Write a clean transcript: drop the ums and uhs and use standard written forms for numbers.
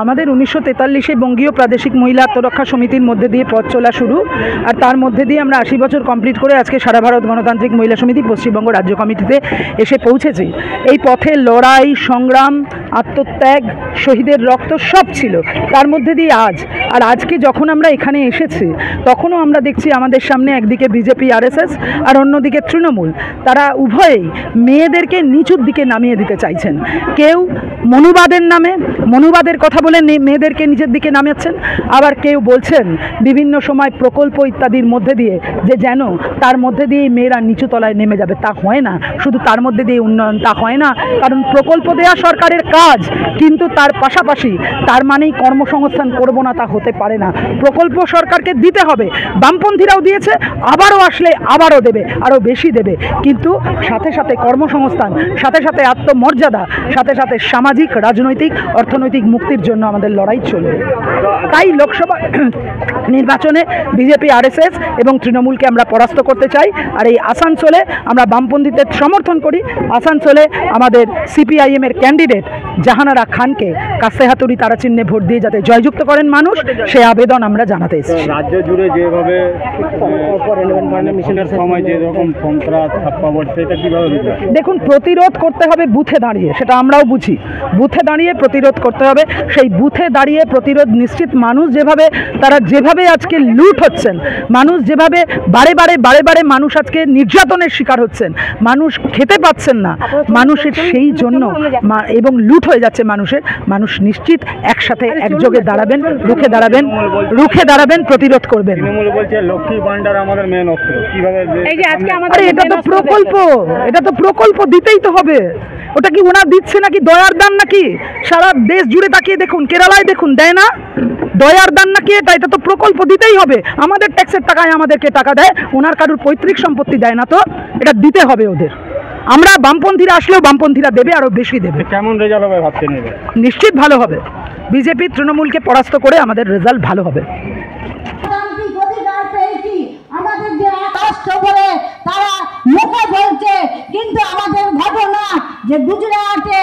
আমাদের 1943-এ বঙ্গীয় প্রাদেশিক মহিলা আত্মরক্ষা সমিতির মধ্যে দিয়ে পথ চলা শুরু, আর তার মধ্যে দিয়ে আমরা 80 বছর কমপ্লিট করে আজকে সারা ভারত গণতান্ত্রিক মহিলা সমিতি পশ্চিমবঙ্গ রাজ্য কমিটিতে এসে পৌঁছেছি। এই পথে লড়াই, সংগ্রাম, আত্মত্যাগ, শহীদের রক্ত সব ছিল, তার মধ্যে দিয়ে আজকে যখন আমরা এখানে এসেছি তখনও আমরা দেখছি আমাদের সামনে একদিকে বিজেপি আরএসএস আর অন্যদিকে তৃণমূল, তারা উভয়েই মেয়েদেরকে নিচুর দিকে নামিয়ে দিতে চাইছেন। কেউ মনুবাদের নামে মনুবাদের কথা বলে মেয়েদেরকে নিচের দিকে নামাচ্ছেন, আবার কেউ বলছেন বিভিন্ন সময় প্রকল্প ইত্যাদির মধ্যে দিয়ে যে যেন তার মধ্যে দিয়েই মেয়েরা নিচু তলায় নেমে যাবে। তা হয় না, শুধু তার মধ্যে দিয়ে উন্নয়ন তা হয় না, কারণ প্রকল্প দেওয়া সরকারের কাজ, কিন্তু তার পাশাপাশি তার মানেই কর্মসংস্থান করব না তা হতে পারে না। প্রকল্প সরকারকে দিতে হবে, বামপন্থীরাও দিয়েছে, আবারও আসলে আবারও দেবে, আরও বেশি দেবে, কিন্তু সাথে সাথে কর্মসংস্থান, সাথে সাথে আত্মমর্যাদা, সাথে সাথে সামাজিক, রাজনৈতিক, অর্থনৈতিক মুক্তির জন্য আমাদের লড়াই চলবে। তাই লোকসভা নির্বাচনে বিজেপি আরএসএস এবং তৃণমূলকে আমরা পরাস্ত করতে চাই। আর এই আসানসোলে আমরা বামপন্থীদের সমর্থন করি। আসানসোলে আমাদের সিপিআইএমের ক্যান্ডিডেট জাহানারা খানকে কাস্তে হাতুড়ি তারাচিহ্নে ভোট দিয়ে যাতে জয়যুক্ত করেন মানুষ, সে আবেদন আমরা জানাতে এসেছি। রাজ্য জুড়ে যেভাবে সময় যেরকম সন্ত্রাস সেটা কিভাবে দেখুন, প্রতিরোধ করতে হবে বুথে দাঁড়িয়ে, সেটা আমরাও বুঝি, বুথে দাঁড়িয়ে প্রতিরোধ করতে হবে। সেই বুথে দাঁড়িয়ে প্রতিরোধ নিশ্চিত। মানুষ যেভাবে আজকে লুট হচ্ছেন, মানুষ যেভাবে বারে বারে মানুষ আজকে নির্যাতনের শিকার হচ্ছেন, মানুষ খেতে পাচ্ছেন না, মানুষের সেই জন্য এবং লুট হয়ে যাচ্ছে মানুষ নিশ্চিত একসাথে একযোগে দাঁড়াবেন, রুখে দাঁড়াবেন, প্রতিরোধ করবেন। লক্ষ্মী ভান্ডার আমাদের মেন অস্ত্র, কিভাবে এটা তো প্রকল্প দিতেই তো হবে। ওটা কি ওনা দিচ্ছে নাকি দয়ার দান নাকি? সারা দেশ জুড়ে তাকিয়ে দেখুন, কেরালায় দেখুন, দেয় না? দয়ার দান নাকি এটা তো প্রকল্প দিতেই হবে। আমাদের ট্যাক্সের টাকায় আমাদেরকে টাকা দেয়, ওনার কারুর পৈতৃক সম্পত্তি দেয় না, তো এটা দিতে হবে ওদের। আমরা বামপন্থীরা আসলেও বামপন্থীরা দেবে, আরও বেশি দেবে। কেমন রেজাল্ট হবে ভাবছেন? নিশ্চিত ভালো হবে। বিজেপি তৃণমূলকে পরাস্ত করে আমাদের রেজাল্ট ভালো হবে। আমাদের যে কষ্ট বলে তারা মুখে বলছে, কিন্তু আমাদের ঘটনা যে গুজরাটে